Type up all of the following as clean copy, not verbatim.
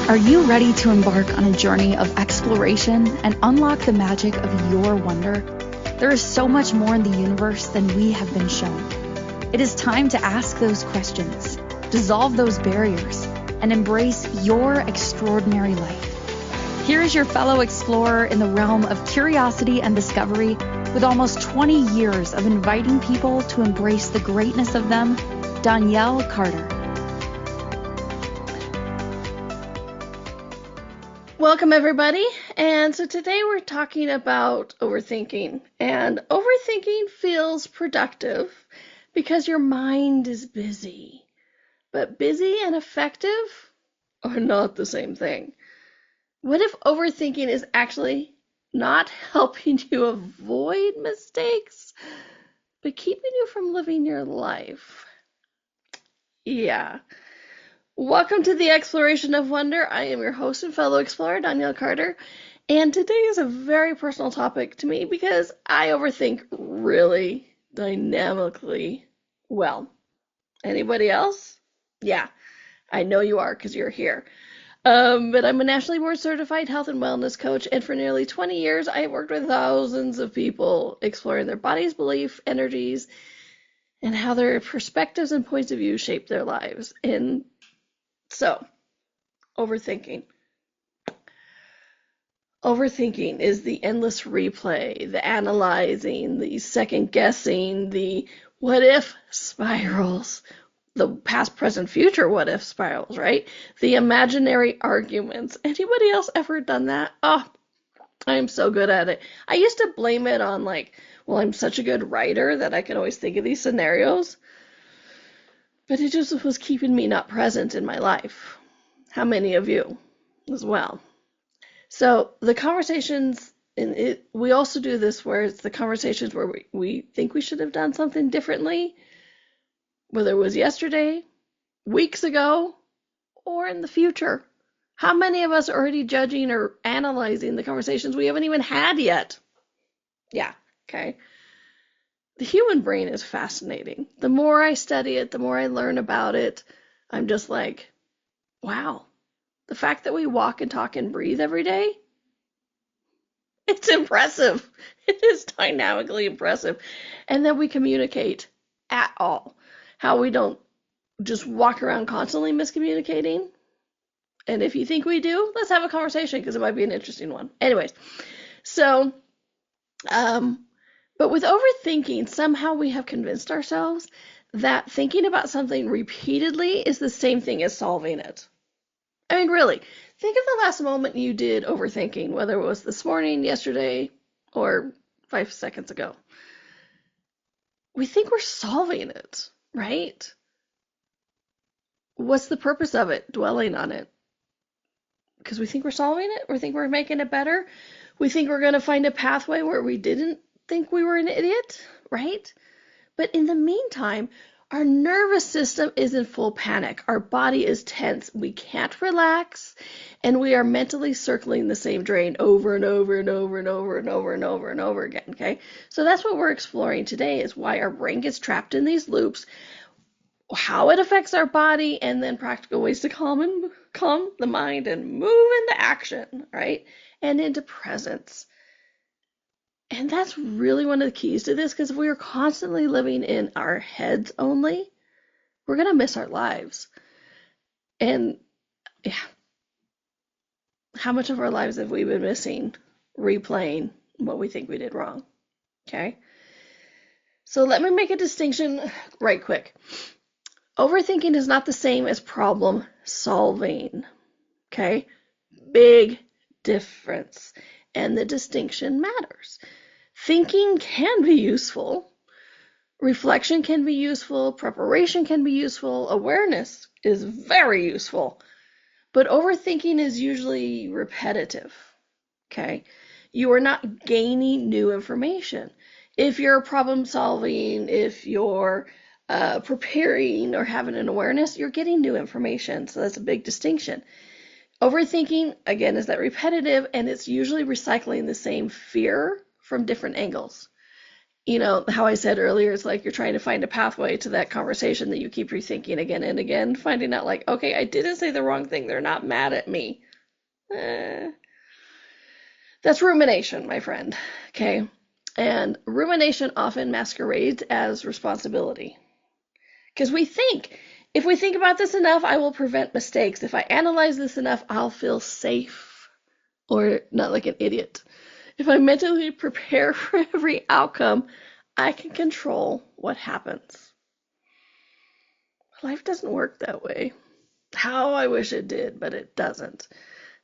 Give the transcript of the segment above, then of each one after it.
Are you ready to embark on a journey of exploration and unlock the magic of your wonder? There is so much more in the universe than we have been shown. It is time to ask those questions, dissolve those barriers, and embrace your extraordinary life. Here is your fellow explorer in the realm of curiosity and discovery, with almost 20 years of inviting people to embrace the greatness of them, Donnielle Carter. Welcome everybody, and so today we're talking about overthinking, and overthinking feels productive because your mind is busy, but busy and effective are not the same thing. What if overthinking is actually not helping you avoid mistakes, but keeping you from living your life? Yeah. Welcome to the Exploration of Wonder. I am your host and fellow explorer, Donnielle Carter, and today is a very personal topic to me because I overthink really dynamically well. Anybody else? Yeah, I know you are because you're here. But I'm a nationally board certified health and wellness coach, and for nearly 20 years, I have worked with thousands of people exploring their bodies, belief, energies, and how their perspectives and points of view shape their lives. And so, overthinking. Overthinking is the endless replay, the analyzing, the second guessing, the what if spirals, the past, present, future what if spirals, right? The imaginary arguments. Anybody else ever done that? Oh, I'm so good at it. I used to blame it on I'm such a good writer that I can always think of these scenarios. But it just was keeping me not present in my life. How many of you as well? So the conversations, we also do this where it's the conversations where we think we should have done something differently, whether it was yesterday, weeks ago, or in the future. How many of us are already judging or analyzing the conversations we haven't even had yet? Yeah, okay. The human brain is fascinating. The more I study it, the more I learn about it, I'm just like, wow. The fact that we walk and talk and breathe every day, it's impressive. It is dynamically impressive. And that we communicate at all. How we don't just walk around constantly miscommunicating. And if you think we do, let's have a conversation because it might be an interesting one. Anyways, so, but with overthinking, somehow we have convinced ourselves that thinking about something repeatedly is the same thing as solving it. I mean, really, think of the last moment you did overthinking, whether it was this morning, yesterday, or 5 seconds ago. We think we're solving it, right? What's the purpose of it, dwelling on it? Because we think we're solving it? We think we're making it better? We think we're going to find a pathway where we didn't think we were an idiot, right? But in the meantime, our nervous system is in full panic. Our body is tense. We can't relax, and we are mentally circling the same drain over and over and over and over and over and over and over again, okay? So that's what we're exploring today, is why our brain gets trapped in these loops, how it affects our body, and then practical ways to calm the mind and move into action, right? And into presence. And that's really one of the keys to this, because if we are constantly living in our heads only, we're going to miss our lives. And yeah, how much of our lives have we been missing replaying what we think we did wrong? Okay. So let me make a distinction right quick. Overthinking is not the same as problem solving. Okay. Big difference. And the distinction matters. Thinking can be useful. Reflection can be useful. Preparation can be useful. Awareness is very useful. But overthinking is usually repetitive. Okay? You are not gaining new information. If you're problem solving, if you're preparing or having an awareness, you're getting new information. So that's a big distinction. Overthinking, again, is that repetitive, and it's usually recycling the same fear from different angles. You know, how I said earlier, it's like you're trying to find a pathway to that conversation that you keep rethinking again and again, finding out like, okay, I didn't say the wrong thing. They're not mad at me. That's rumination, my friend. Okay. And rumination often masquerades as responsibility. Because if we think about this enough, I will prevent mistakes. If I analyze this enough, I'll feel safe or not like an idiot. If I mentally prepare for every outcome, I can control what happens. Life doesn't work that way. How I wish it did, but it doesn't.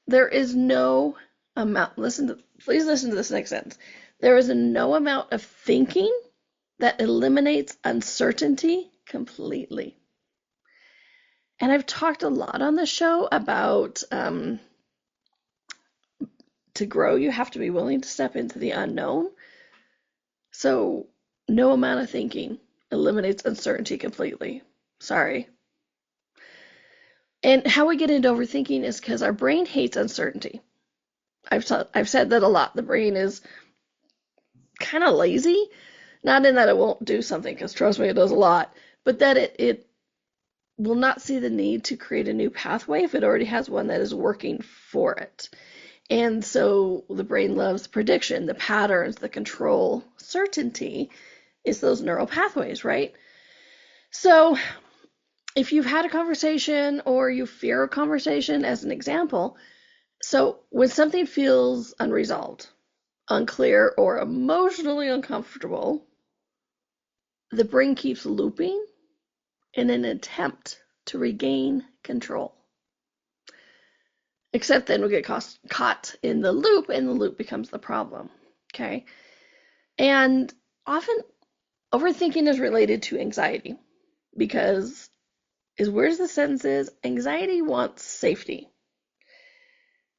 There is no amount, please listen to this next sentence. There is no amount of thinking that eliminates uncertainty completely. And I've talked a lot on the show about to grow, you have to be willing to step into the unknown. So no amount of thinking eliminates uncertainty completely. Sorry. And how we get into overthinking is because our brain hates uncertainty. I've said that a lot. The brain is kind of lazy, not in that it won't do something, because trust me, it does a lot, but that it will not see the need to create a new pathway if it already has one that is working for it. And so the brain loves prediction, the patterns, the control. Certainty is those neural pathways, right? So if you've had a conversation or you fear a conversation, as an example, so when something feels unresolved, unclear, or emotionally uncomfortable, the brain keeps looping in an attempt to regain control. Except then we get caught in the loop, and the loop becomes the problem. Okay? And often overthinking is related to anxiety, because as weird as the sentence is, anxiety wants safety.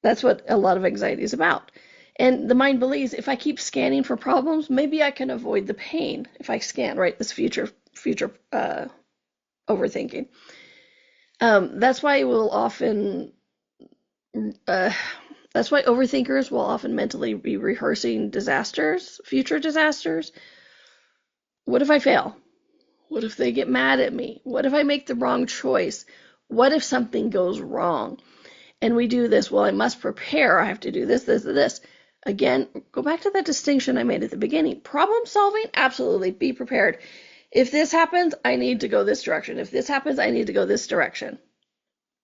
That's what a lot of anxiety is about. And the mind believes if I keep scanning for problems, maybe I can avoid the pain if I scan, right? This future overthinking. That's why overthinkers will often mentally be rehearsing disasters, future disasters. What if I fail? What if they get mad at me? What if I make the wrong choice? What if something goes wrong? And we do this, well, I must prepare. I have to do this, this, and this. Again, go back to that distinction I made at the beginning. Problem solving, absolutely, be prepared. If this happens, I need to go this direction. If this happens, I need to go this direction.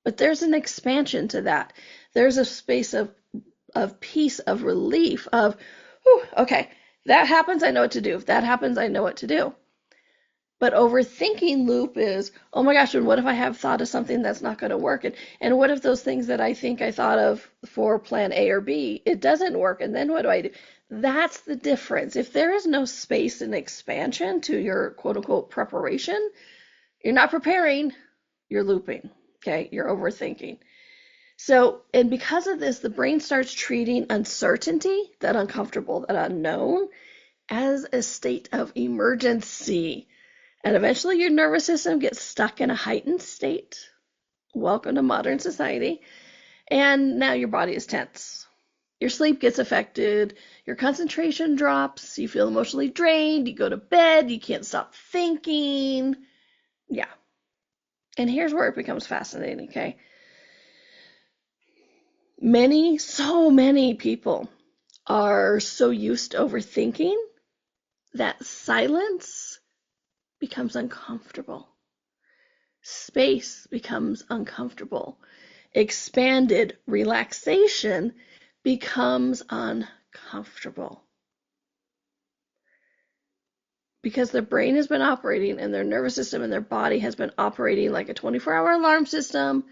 But there's an expansion to that. There's a space of peace, of relief, of, whew, okay, that happens, I know what to do. If that happens, I know what to do. But overthinking loop is, oh my gosh, and what if I have thought of something that's not going to work? And what if those things that I think I thought of for plan A or B, it doesn't work, and then what do I do? That's the difference. If there is no space and expansion to your quote-unquote preparation, you're not preparing, you're looping, okay? You're overthinking. So, and because of this, the brain starts treating uncertainty, that uncomfortable, that unknown, as a state of emergency. And eventually your nervous system gets stuck in a heightened state. Welcome to modern society. And now your body is tense. Your sleep gets affected. Your concentration drops. You feel emotionally drained. You go to bed. You can't stop thinking. Yeah. And here's where it becomes fascinating, okay? So many people are so used to overthinking that silence becomes uncomfortable. Space becomes uncomfortable. Expanded relaxation becomes uncomfortable. Because their brain has been operating and their nervous system and their body has been operating like a 24-hour alarm system.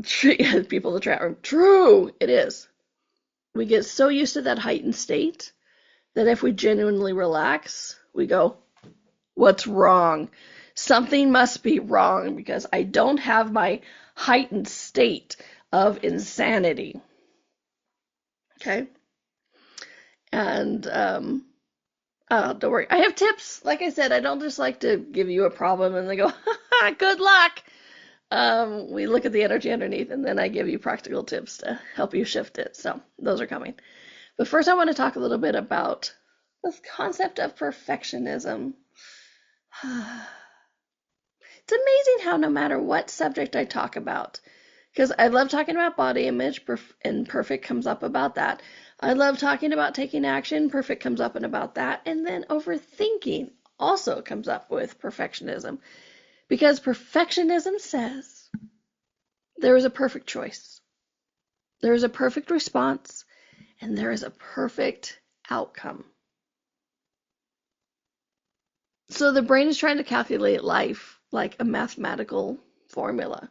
People in the chat room, true, it is. We get so used to that heightened state that if we genuinely relax, we go, what's wrong? Something must be wrong because I don't have my heightened state of insanity. Okay? And don't worry. I have tips. Like I said, I don't just like to give you a problem and they go, good luck. We look at the energy underneath and then I give you practical tips to help you shift it. So those are coming. But first I want to talk a little bit about This concept of perfectionism. It's amazing how no matter what subject I talk about, because I love talking about body image, and perfect comes up about that. I love talking about taking action, perfect comes up and about that. And then overthinking also comes up with perfectionism, because perfectionism says there is a perfect choice, there is a perfect response, and there is a perfect outcome. So the brain is trying to calculate life like a mathematical formula.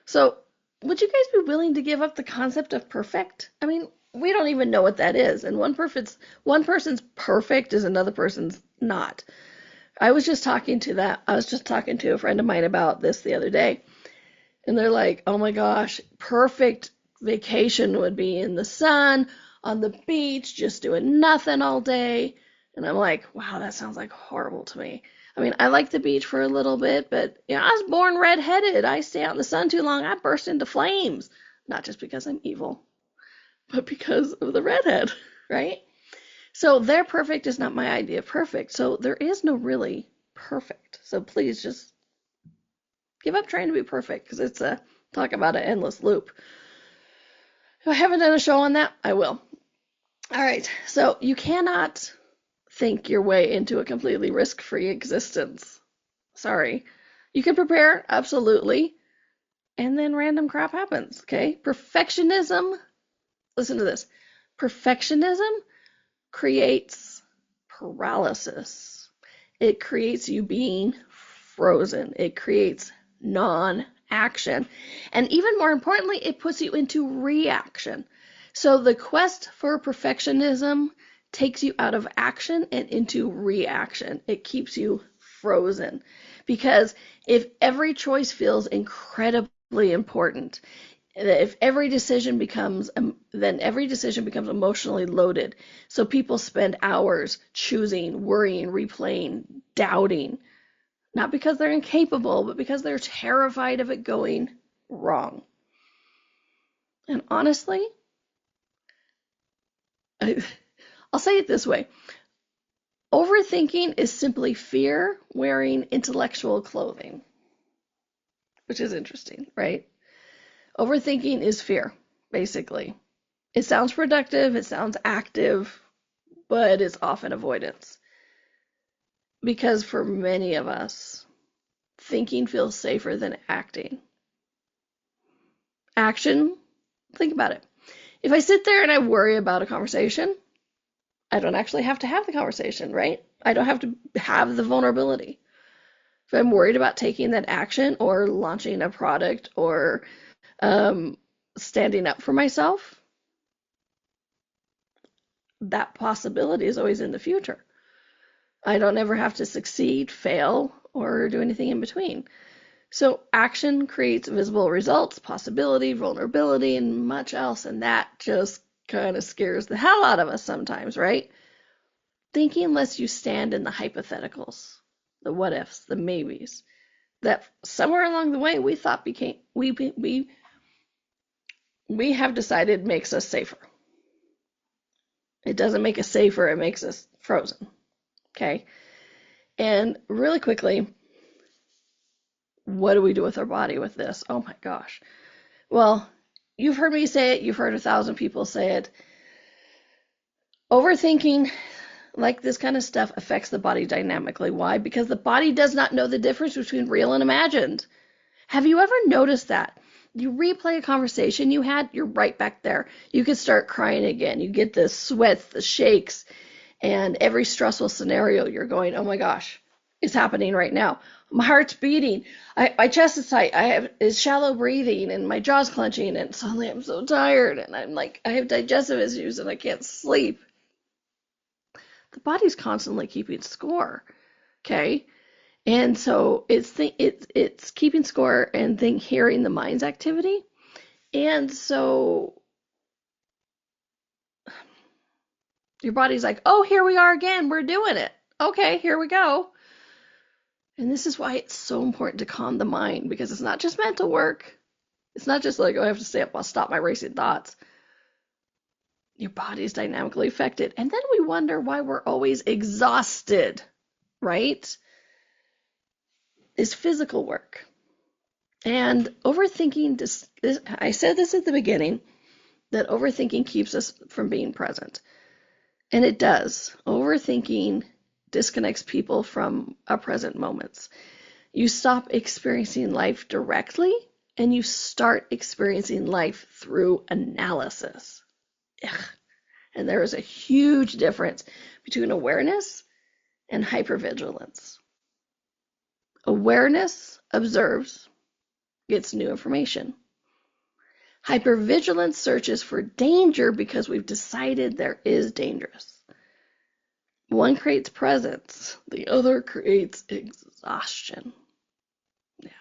So would you guys be willing to give up the concept of perfect? I mean, we don't even know what that is. And one person's perfect is another person's not. I was just talking to a friend of mine about this the other day. And they're like, oh my gosh, perfect vacation would be in the sun, on the beach, just doing nothing all day. And I'm like, wow, that sounds like horrible to me. I mean, I like the beach for a little bit, but I was born redheaded. I stay out in the sun too long, I burst into flames. Not just because I'm evil, but because of the redhead, right? So their perfect is not my idea of perfect. So there is no really perfect. So please just give up trying to be perfect, because it's talk about an endless loop. If I haven't done a show on that, I will. All right, so you cannot think your way into a completely risk-free existence. Sorry. You can prepare, absolutely, and then random crap happens, okay? Perfectionism, listen to this. Perfectionism creates paralysis. It creates you being frozen. It creates non-action. And even more importantly, it puts you into reaction. So the quest for perfectionism takes you out of action and into reaction. It keeps you frozen. Because if every choice feels incredibly important, if every decision becomes, then every decision becomes emotionally loaded. So people spend hours choosing, worrying, replaying, doubting. Not because they're incapable, but because they're terrified of it going wrong. And honestly, I'll say it this way. Overthinking is simply fear wearing intellectual clothing, which is interesting, right? Overthinking is fear, basically. It sounds productive, it sounds active, but it's often avoidance. Because for many of us, thinking feels safer than acting. Action, think about it. If I sit there and I worry about a conversation, I don't actually have to have the conversation, right? I don't have to have the vulnerability. If I'm worried about taking that action or launching a product or standing up for myself, that possibility is always in the future. I don't ever have to succeed, fail, or do anything in between. So action creates visible results, possibility, vulnerability, and much else, and that just kind of scares the hell out of us sometimes, right? Thinking lets you stand in the hypotheticals, the what ifs, the maybes, that somewhere along the way we thought we have decided makes us safer. It doesn't make us safer, it makes us frozen. Okay? And really quickly, what do we do with our body with this? Oh my gosh. Well, you've heard me say it, you've heard 1,000 people say it. Overthinking, like this kind of stuff, affects the body dynamically. Why? Because the body does not know the difference between real and imagined. Have you ever noticed that? You replay a conversation you had, you're right back there. You could start crying again. You get the sweats, the shakes, and every stressful scenario, you're going, oh my gosh, it's happening right now. My heart's beating. My chest is tight. Is shallow breathing, and my jaw's clenching, and suddenly I'm so tired, and I'm like, I have digestive issues, and I can't sleep. The body's constantly keeping score, okay? And so it's keeping score and hearing the mind's activity. And so your body's like, oh, here we are again. We're doing it. Okay, here we go. And this is why it's so important to calm the mind, because it's not just mental work. It's not just like, oh, I have to stop my racing thoughts. Your body's dynamically affected. And then we wonder why we're always exhausted, right? Is physical work. And overthinking, I said this at the beginning, that overthinking keeps us from being present. And it does. Overthinking disconnects people from our present moments. You stop experiencing life directly and you start experiencing life through analysis. Ugh. And there is a huge difference between awareness and hypervigilance. Awareness observes, gets new information. Hypervigilance searches for danger because we've decided there is dangerous. One creates presence, the other creates exhaustion. Yeah.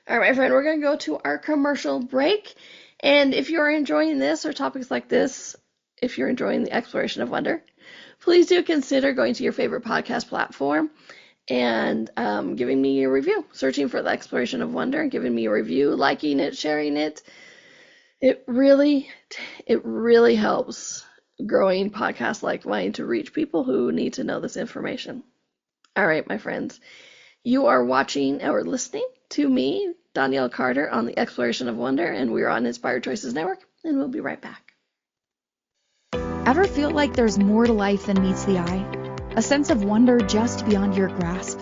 All right, my friend, we're going to go to our commercial break. And if you're enjoying this or topics like this, if you're enjoying the exploration of wonder, please do consider going to your favorite podcast platform and giving me a review, searching for the exploration of wonder and giving me a review, liking it, sharing it. It really helps growing podcasts like mine to reach people who need to know this information. All right, my friends, you are watching or listening to me, Donnielle Carter, on the Exploration of Wonder, and we're on Inspired Choices Network, and we'll be right back. Ever feel like there's more to life than meets the eye? A sense of wonder just beyond your grasp?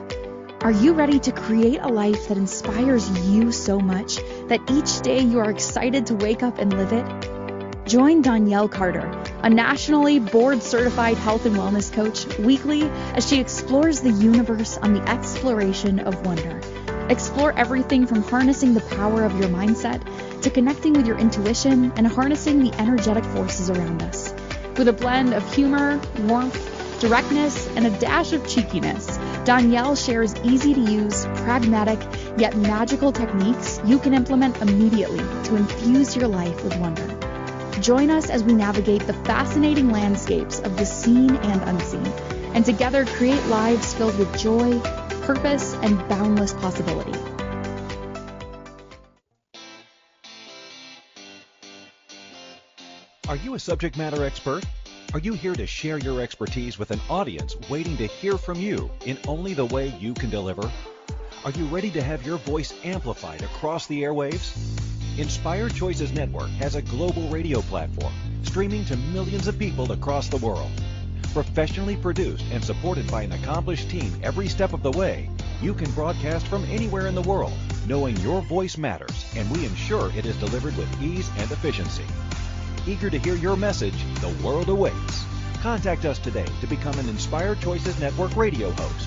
Are you ready to create a life that inspires you so much that each day you are excited to wake up and live it? Join Donnielle Carter, a nationally board-certified health and wellness coach, weekly as she explores the universe on the exploration of wonder. Explore everything from harnessing the power of your mindset to connecting with your intuition and harnessing the energetic forces around us. With a blend of humor, warmth, directness, and a dash of cheekiness, Donnielle shares easy-to-use, pragmatic, yet magical techniques you can implement immediately to infuse your life with wonder. Join us as we navigate the fascinating landscapes of the seen and unseen, and together create lives filled with joy, purpose, and boundless possibility. Are you a subject matter expert? Are you here to share your expertise with an audience waiting to hear from you in only the way you can deliver? Are you ready to have your voice amplified across the airwaves? Inspired Choices Network has a global radio platform streaming to millions of people across the world. Professionally produced and supported by an accomplished team every step of the way, you can broadcast from anywhere in the world, knowing your voice matters, and we ensure it is delivered with ease and efficiency. Eager to hear your message, the world awaits. Contact us today to become an Inspired Choices Network radio host.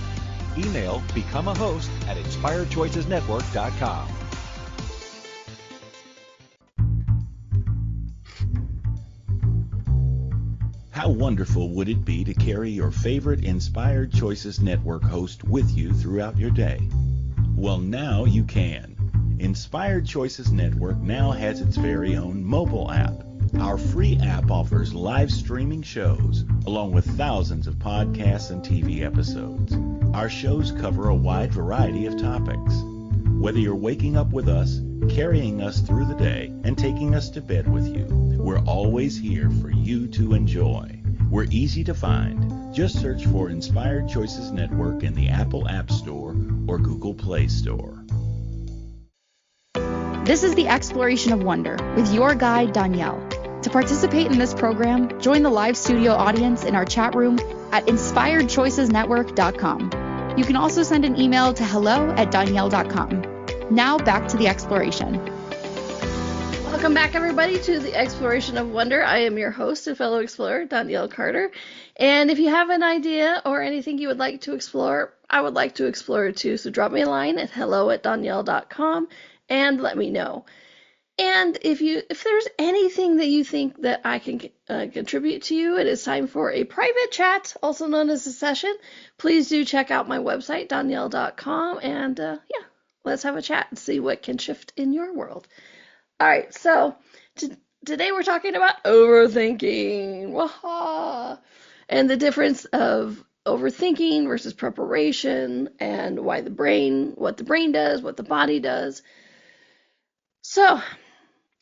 Email becomeahost@inspiredchoicesnetwork.com. How wonderful would it be to carry your favorite Inspired Choices Network host with you throughout your day? Well, now you can. Inspired Choices Network now has its very own mobile app. Our free app offers live streaming shows, along with thousands of podcasts and TV episodes. Our shows cover a wide variety of topics. Whether you're waking up with us, carrying us through the day, and taking us to bed with you, we're always here for you to enjoy. We're easy to find. Just search for Inspired Choices Network in the Apple App Store or Google Play Store. This is the Exploration of Wonder with your guide, Donnielle. To participate in this program, join the live studio audience in our chat room at inspiredchoicesnetwork.com. You can also send an email to hello@donnielle.com. Now back to the exploration. Welcome back, everybody, to the Exploration of Wonder. I am your host and fellow explorer, Donnielle Carter. And if you have an idea or anything you would like to explore, I would like to explore it too. So drop me a line at hello@donnielle.com and let me know. And if there's anything that you think that I can contribute to you, it is time for a private chat, also known as a session. Please do check out my website, donnielle.com, and let's have a chat and see what can shift in your world. All right, so today we're talking about overthinking. Waha! And the difference of overthinking versus preparation, and what the brain does, what the body does. So,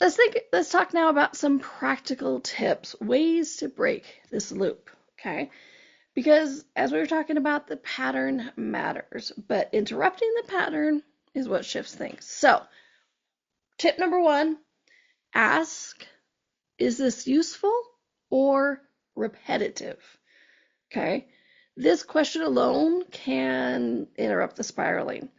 let's talk now about some practical tips, ways to break this loop, okay? Because as we were talking about, the pattern matters, but interrupting the pattern is what shifts things. So, tip number 1, ask, is this useful or repetitive? Okay? This question alone can interrupt the spiraling.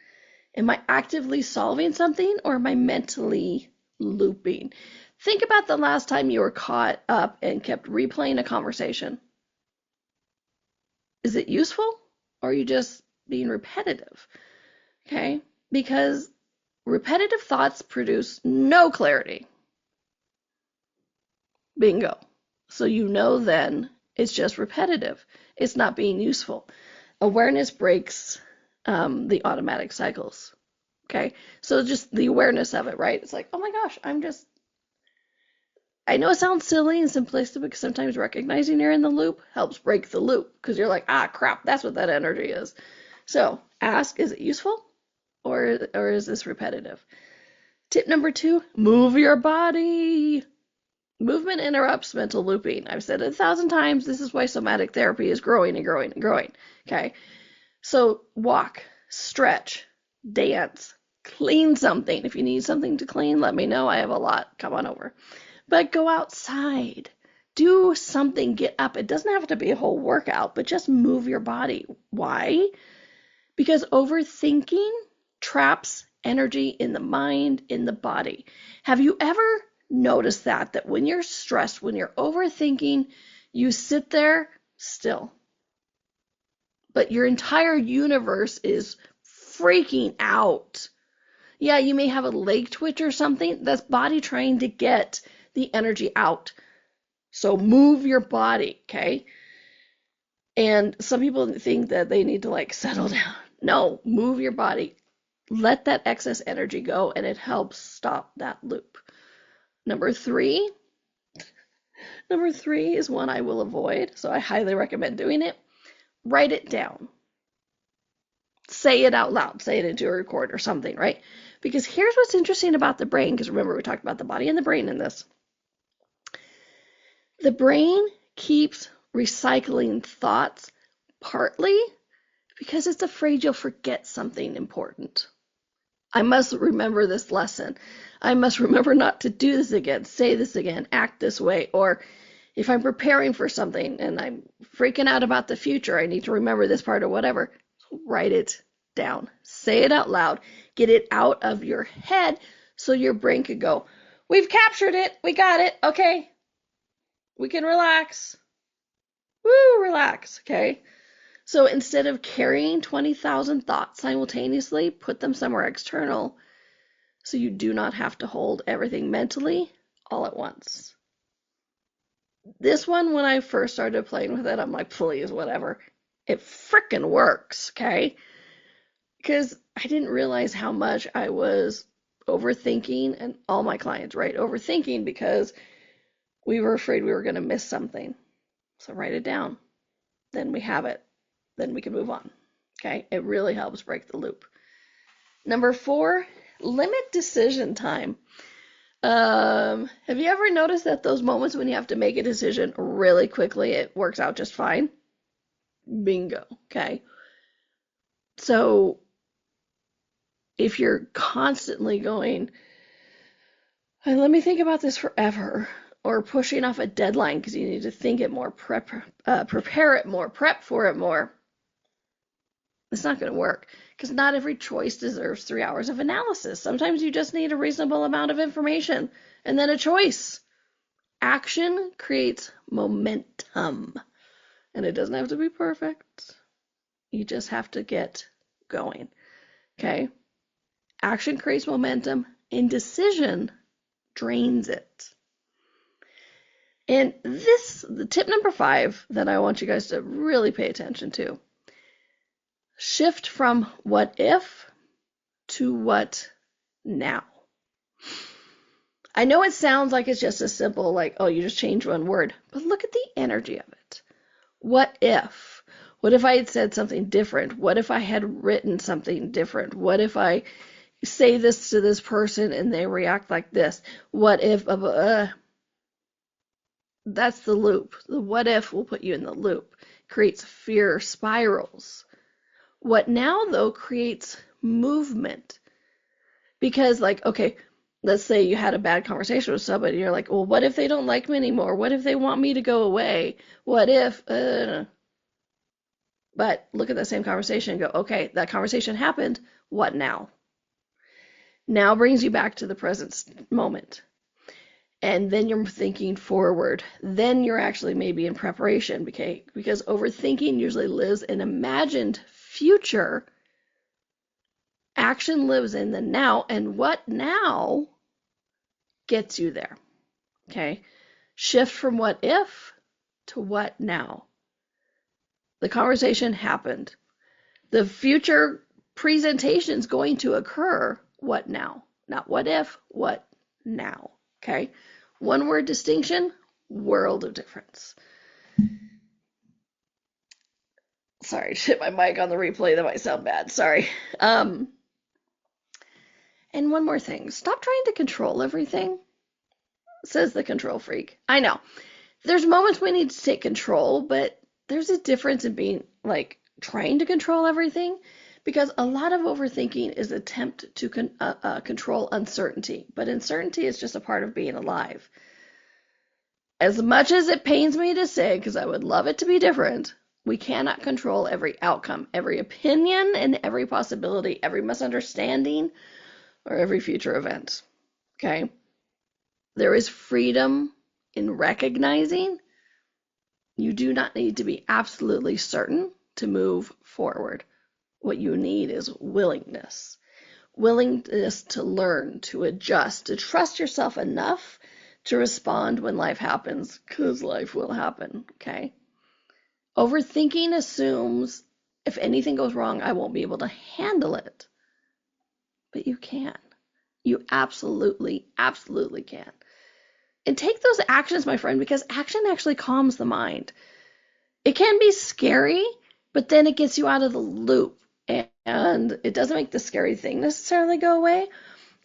Am I actively solving something, or am I mentally looping? Think about the last time you were caught up and kept replaying a conversation. Is it useful, or are you just being repetitive? Okay? Because repetitive thoughts produce no clarity. Bingo. So you know then it's just repetitive. It's not being useful. Awareness breaks the automatic cycles. Okay? So just the awareness of it, right? It's like, oh my gosh, I know it sounds silly and simplistic, because sometimes recognizing you're in the loop helps break the loop, because you're like, ah, crap, that's what that energy is. So ask, is it useful, or is this repetitive? Tip number 2, move your body. Movement interrupts mental looping. I've said it 1,000 times. This is why somatic therapy is growing and growing and growing. Okay? So walk, stretch, dance, clean something. If you need something to clean, let me know. I have a lot. Come on over. But go outside. Do something. Get up. It doesn't have to be a whole workout, but just move your body. Why? Because overthinking traps energy in the mind, in the body. Have you ever noticed that when you're stressed, when you're overthinking, you sit there still, but your entire universe is freaking out? Yeah, you may have a leg twitch or something. That's body trying to get the energy out. So move your body, okay? And some people think that they need to like settle down. No, move your body. Let that excess energy go, and it helps stop that loop. Number 3 is one I will avoid, so I highly recommend doing it. Write it down. Say it out loud. Say it into a record or something, right? Because here's what's interesting about the brain, because remember we talked about the body and the brain in this. The brain keeps recycling thoughts partly because it's afraid you'll forget something important. I must remember this lesson. I must remember not to do this again, say this again, act this way. Or if I'm preparing for something and I'm freaking out about the future, I need to remember this part or whatever. Write it down. Say it out loud. Get it out of your head so your brain could go, we've captured it. We got it. Okay. We can relax. Woo, relax. Okay. So instead of carrying 20,000 thoughts simultaneously, put them somewhere external so you do not have to hold everything mentally all at once. This one, when I first started playing with it, I'm like, please, whatever. It frickin' works, okay? Because I didn't realize how much I was overthinking, and all my clients, right? Overthinking because we were afraid we were going to miss something. So write it down. Then we have it. Then we can move on. Okay? It really helps break the loop. Number 4, limit decision time. Have you ever noticed that those moments when you have to make a decision really quickly, it works out just fine? Bingo. Okay? So if you're constantly going, let me think about this forever, or pushing off a deadline because you need to think it more, prepare it more, prep for it more, it's not going to work, because not every choice deserves 3 hours of analysis. Sometimes you just need a reasonable amount of information and then a choice. Action creates momentum, and it doesn't have to be perfect. You just have to get going. Okay? Action creates momentum, indecision drains it. And the tip number 5 that I want you guys to really pay attention to. Shift from what if to what now. I know it sounds like it's just as simple, like, oh, you just change one word, but look at the energy of it. What if? What if I had said something different? What if I had written something different? What if I say this to this person and they react like this. What if, that's the loop. The what if will put you in the loop, creates fear spirals. What now, though, creates movement. Because, like, okay, let's say you had a bad conversation with somebody. You're like, well, what if they don't like me anymore? What if they want me to go away? What if, But look at that same conversation and go, okay, that conversation happened. What now? Now brings you back to the present moment. And then you're thinking forward. Then you're actually maybe in preparation, okay? Because overthinking usually lives in imagined future. Action lives in the now, and what now gets you there, okay? Shift from what if to what now. The conversation happened. The future presentation is going to occur. What now? Not what if, what now, okay? One word distinction, world of difference. Sorry, hit my mic on the replay. That might sound bad. Sorry. And one more thing. Stop trying to control everything, says the control freak. I know. There's moments we need to take control, but there's a difference in being, like, trying to control everything, because a lot of overthinking is an attempt to control uncertainty. But uncertainty is just a part of being alive. As much as it pains me to say, because I would love it to be different, we cannot control every outcome, every opinion, and every possibility, every misunderstanding, or every future event. Okay? There is freedom in recognizing you do not need to be absolutely certain to move forward. What you need is willingness. Willingness to learn, to adjust, to trust yourself enough to respond when life happens, because life will happen, okay? Overthinking assumes if anything goes wrong, I won't be able to handle it. But you can. You absolutely, absolutely can. And take those actions, my friend, because action actually calms the mind. It can be scary, but then it gets you out of the loop. And it doesn't make the scary thing necessarily go away,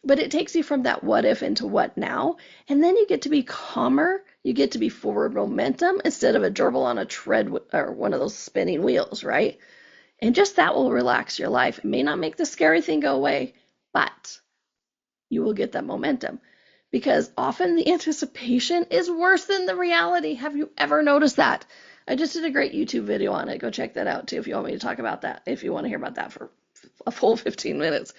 but it takes you from that what if into what now. And then you get to be calmer. You get to be forward momentum instead of a gerbil on a tread or one of those spinning wheels, right? And just that will relax your life. It may not make the scary thing go away, but you will get that momentum. Because often the anticipation is worse than the reality. Have you ever noticed that? I just did a great YouTube video on it. Go check that out too if you want me to talk about that, if you want to hear about that for a full 15 minutes.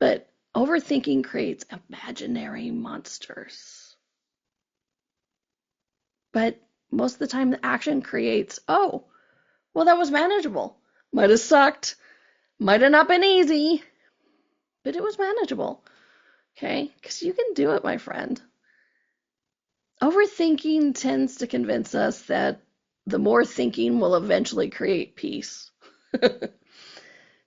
But overthinking creates imaginary monsters. But most of the time the action creates, oh, well, that was manageable. Might have sucked. Might have not been easy. But it was manageable. Okay? Because you can do it, my friend. Overthinking tends to convince us that the more thinking will eventually create peace.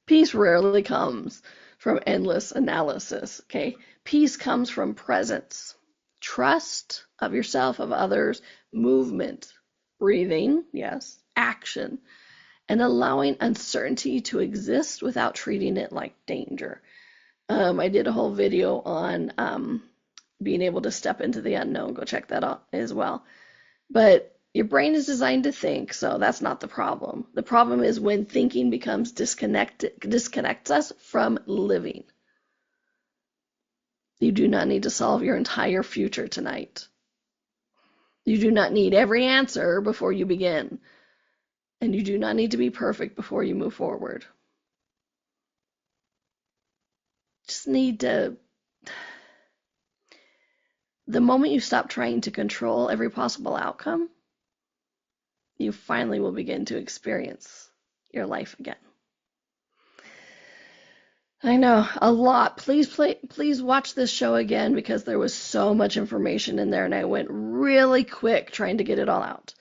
Peace rarely comes from endless analysis, okay? Peace comes from presence, trust of yourself, of others, movement, breathing, yes, action, and allowing uncertainty to exist without treating it like danger. I did a whole video on being able to step into the unknown. Go check that out as well. But your brain is designed to think, so that's not the problem. The problem is when thinking becomes disconnects us from living. You do not need to solve your entire future tonight. You do not need every answer before you begin. And you do not need to be perfect before you move forward. Just need to... The moment you stop trying to control every possible outcome, you finally will begin to experience your life again. I know, a lot. Please watch this show again because there was so much information in there and I went really quick trying to get it all out.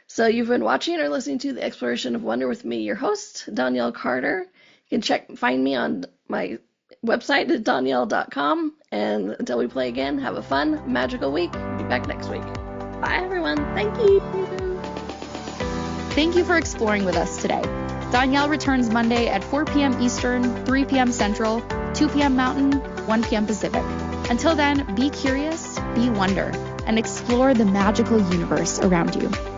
So you've been watching or listening to The Exploration of Wonder with me, your host, Donnielle Carter. You can find me on my website at donnielle.com. And until we play again, have a fun, magical week. Be back next week. Bye, everyone. Thank you. Thank you for exploring with us today. Donnielle returns Monday at 4 p.m. Eastern, 3 p.m. Central, 2 p.m. Mountain, 1 p.m. Pacific. Until then, be curious, be wonder, and explore the magical universe around you.